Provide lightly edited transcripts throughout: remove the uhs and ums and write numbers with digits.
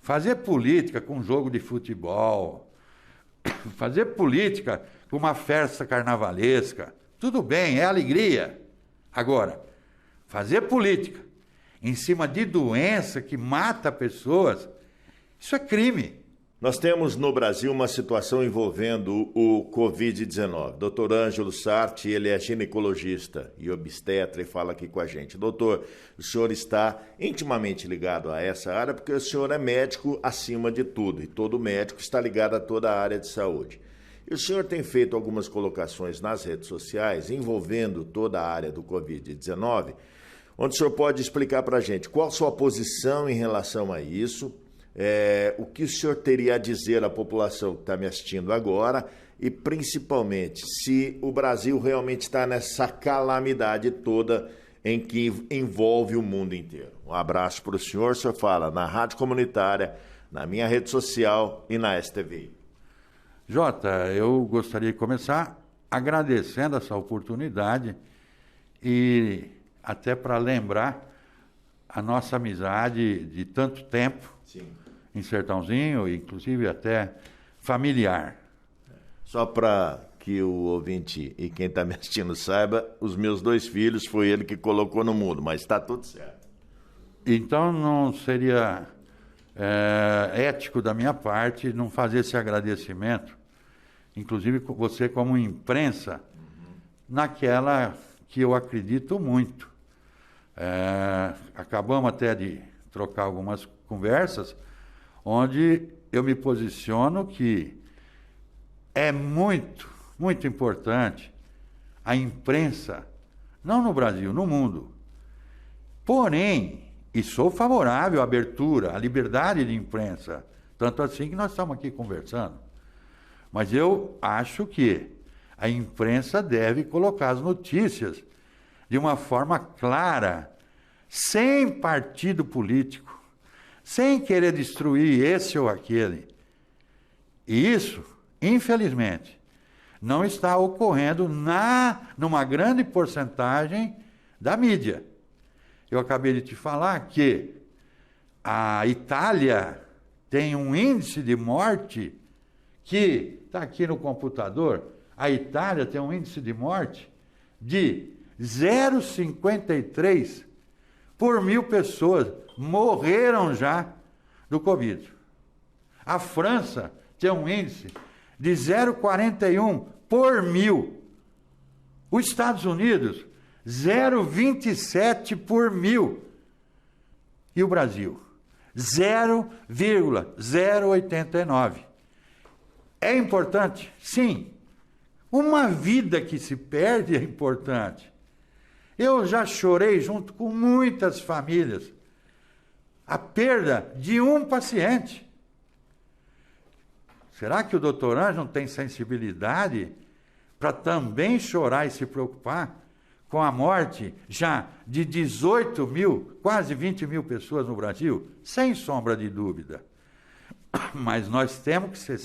fazer política com um jogo de futebol, fazer política com uma festa carnavalesca, tudo bem, é alegria. Agora, fazer política em cima de doença que mata pessoas, isso é crime. Nós temos no Brasil uma situação envolvendo o Covid-19. Dr. Ângelo Sarti, ele é ginecologista e obstetra e fala aqui com a gente. Doutor, o senhor está intimamente ligado a essa área porque o senhor é médico acima de tudo e todo médico está ligado a toda a área de saúde. E o senhor tem feito algumas colocações nas redes sociais envolvendo toda a área do Covid-19, onde o senhor pode explicar para a gente qual a sua posição em relação a isso, o que o senhor teria a dizer à população que está me assistindo agora e, principalmente, se o Brasil realmente está nessa calamidade toda em que envolve o mundo inteiro. Um abraço para o senhor fala na Rádio Comunitária, na minha rede social e na STV. Jota, eu gostaria de começar agradecendo essa oportunidade e até para lembrar a nossa amizade de tanto tempo. Sim. Em Sertãozinho, inclusive até familiar. Só para que o ouvinte e quem está me assistindo saiba, os meus 2 filhos foi ele que colocou no mundo, mas está tudo certo. Então não seria ético da minha parte não fazer esse agradecimento, inclusive você como imprensa, naquela que eu acredito muito. Acabamos até de trocar algumas conversas, onde eu me posiciono que é muito, muito importante a imprensa, não no Brasil, no mundo. Porém, e sou favorável à abertura, à liberdade de imprensa, tanto assim que nós estamos aqui conversando. Mas eu acho que a imprensa deve colocar as notícias de uma forma clara, sem partido político, sem querer destruir esse ou aquele. E isso, infelizmente, não está ocorrendo numa grande porcentagem da mídia. Eu acabei de te falar que a Itália tem um índice de morte que, está aqui no computador, a Itália tem um índice de morte de 0,53 por 1.000 pessoas morreram já do Covid. A França tem um índice de 0,41 por 1.000. Os Estados Unidos, 0,27 por 1.000. E o Brasil, 0,089. É importante? Sim. Uma vida que se perde é importante. Eu já chorei junto com muitas famílias a perda de um paciente. Será que o doutor Ângelo não tem sensibilidade para também chorar e se preocupar com a morte já de 18 mil, quase 20 mil pessoas no Brasil? Sem sombra de dúvida. Mas nós temos que ser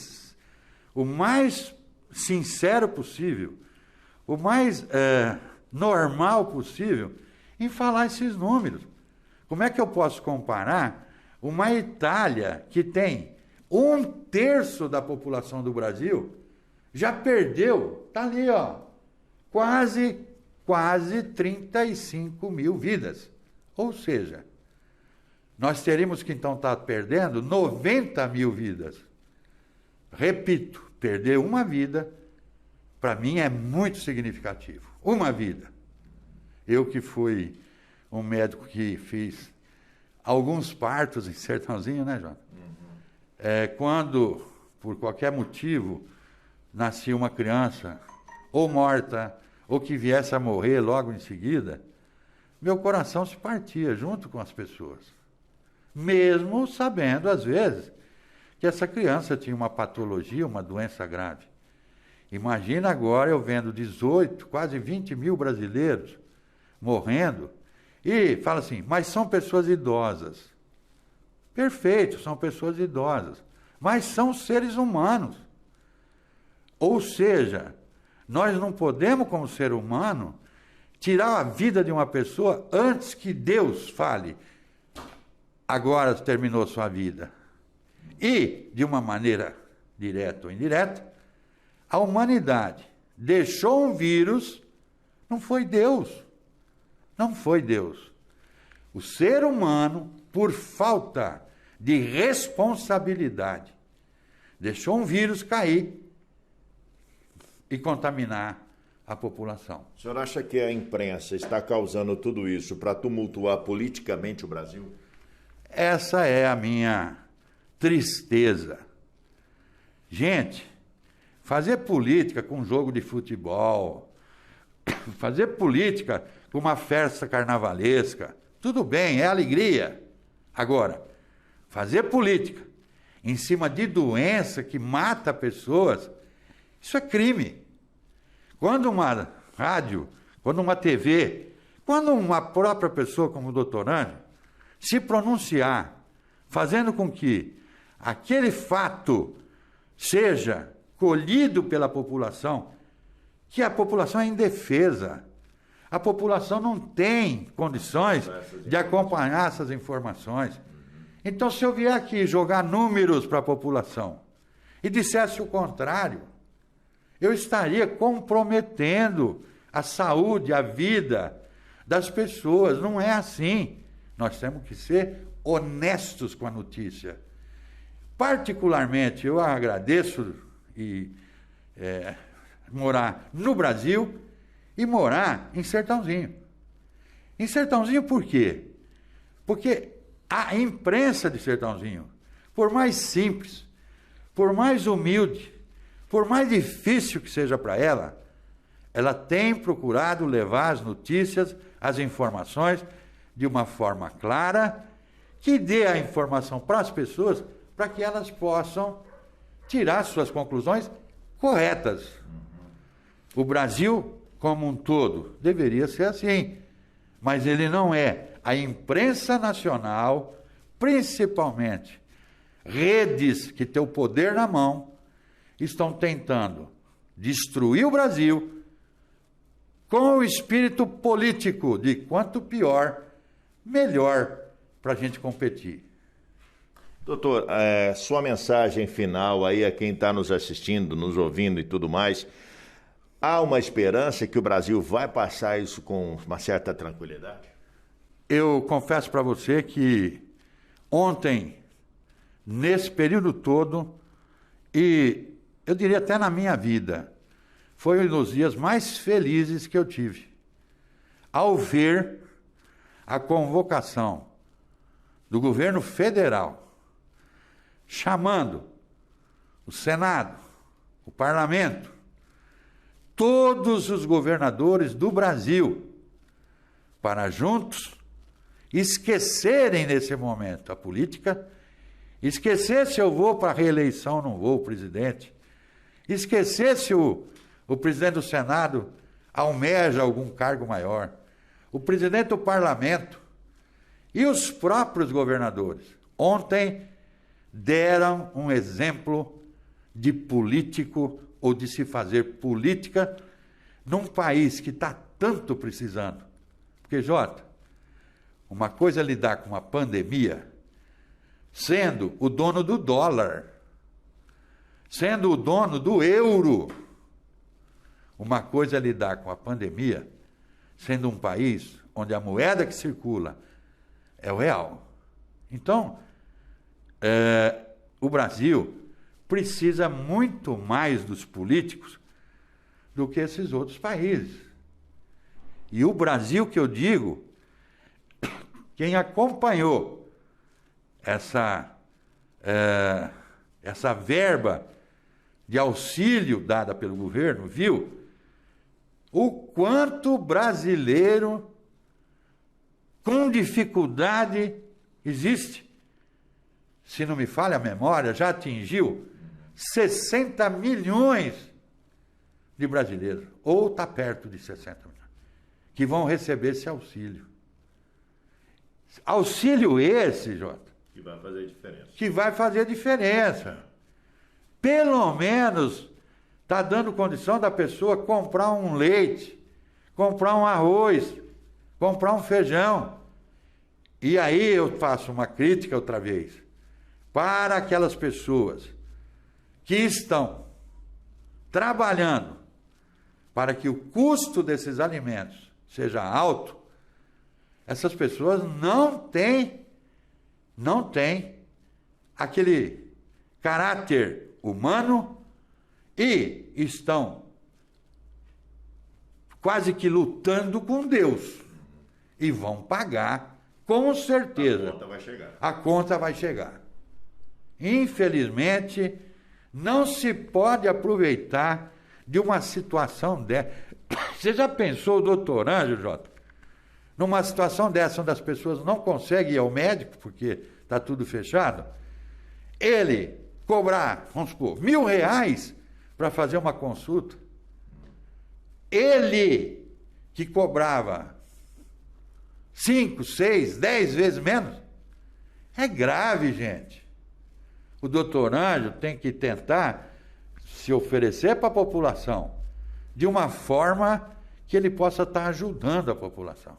o mais sincero possível, o mais normal possível em falar esses números. Como é que eu posso comparar uma Itália que tem 1/3 da população do Brasil, já perdeu, está ali, ó, quase 35 mil vidas. Ou seja, nós teríamos que então estar perdendo 90 mil vidas. Repito, perder uma vida, para mim é muito significativo. Uma vida. Eu que fui um médico que fiz alguns partos em Sertãozinho, né, João? Quando, por qualquer motivo, nascia uma criança, ou morta, ou que viesse a morrer logo em seguida, meu coração se partia junto com as pessoas. Mesmo sabendo, às vezes, que essa criança tinha uma patologia, uma doença grave. Imagina agora eu vendo 18, quase 20 mil brasileiros morrendo, e fala assim, mas são pessoas idosas. Perfeito, são pessoas idosas, mas são seres humanos. Ou seja, nós não podemos, como ser humano, tirar a vida de uma pessoa antes que Deus fale, agora terminou sua vida. E, de uma maneira direta ou indireta, a humanidade deixou um vírus, não foi Deus. Não foi Deus. O ser humano, por falta de responsabilidade, deixou um vírus cair e contaminar a população. O senhor acha que a imprensa está causando tudo isso para tumultuar politicamente o Brasil? Essa é a minha tristeza. Gente, fazer política com um jogo de futebol, fazer política com uma festa carnavalesca, tudo bem, é alegria. Agora, fazer política em cima de doença que mata pessoas, isso é crime. Quando uma rádio, quando uma TV, quando uma própria pessoa como o doutor Ângelo se pronunciar, fazendo com que aquele fato seja colhido pela população, que a população é indefesa, a população não tem condições de acompanhar essas informações. Então, se eu vier aqui jogar números para a população e dissesse o contrário, eu estaria comprometendo a saúde, a vida das pessoas. Não é assim. Nós temos que ser honestos com a notícia. Particularmente, eu agradeço morar no Brasil e morar em Sertãozinho. Em Sertãozinho por quê? Porque a imprensa de Sertãozinho, por mais simples, por mais humilde, por mais difícil que seja para ela, ela tem procurado levar as notícias, as informações, de uma forma clara, que dê a informação para as pessoas, para que elas possam tirar suas conclusões corretas. O Brasil, como um todo, deveria ser assim, mas ele não é. A imprensa nacional, principalmente redes que têm o poder na mão, estão tentando destruir o Brasil com o espírito político de quanto pior, melhor para a gente competir. Doutor, sua mensagem final aí a quem está nos assistindo, nos ouvindo e tudo mais, há uma esperança que o Brasil vai passar isso com uma certa tranquilidade? Eu confesso para você que ontem, nesse período todo, e eu diria até na minha vida, foi um dos dias mais felizes que eu tive, ao ver a convocação do governo federal, chamando o Senado, o Parlamento, todos os governadores do Brasil, para juntos esquecerem nesse momento a política, esquecer se eu vou para a reeleição ou não vou, o presidente, esquecer se o presidente do Senado almeja algum cargo maior, o presidente do Parlamento e os próprios governadores. Ontem deram um exemplo de político ou de se fazer política num país que está tanto precisando. Porque, Jota, uma coisa é lidar com uma pandemia sendo o dono do dólar, sendo o dono do euro. Uma coisa é lidar com a pandemia sendo um país onde a moeda que circula é o real. Então, o Brasil precisa muito mais dos políticos do que esses outros países. E o Brasil, que eu digo, quem acompanhou essa verba de auxílio dada pelo governo, viu o quanto brasileiro com dificuldade existe. Se não me falha a memória, já atingiu 60 milhões de brasileiros, ou está perto de 60 milhões, que vão receber esse auxílio. Auxílio esse, Jota, que vai fazer diferença. Que vai fazer diferença. Pelo menos está dando condição da pessoa comprar um leite, comprar um arroz, comprar um feijão. E aí eu faço uma crítica outra vez. para aquelas pessoas que estão trabalhando para que o custo desses alimentos seja alto, essas pessoas não têm aquele caráter humano e estão quase que lutando com Deus. E vão pagar, com certeza. A conta vai chegar. A conta vai chegar. Infelizmente, não se pode aproveitar de uma situação dessa. Você já pensou, doutor Ângelo, Jota, numa situação dessa, onde as pessoas não conseguem ir ao médico, porque está tudo fechado, ele cobrar, vamos supor, R$1.000 para fazer uma consulta, ele que cobrava 5, 6, 10 vezes menos, é grave, gente. O doutor Ângelo tem que tentar se oferecer para a população de uma forma que ele possa estar ajudando a população.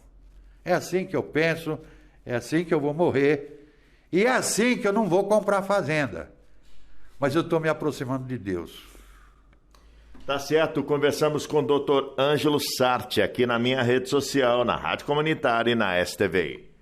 É assim que eu penso, é assim que eu vou morrer, e é assim que eu não vou comprar fazenda. Mas eu estou me aproximando de Deus. Tá certo, conversamos com o Dr. Ângelo Sarti aqui na minha rede social, na Rádio Comunitária e na STVI.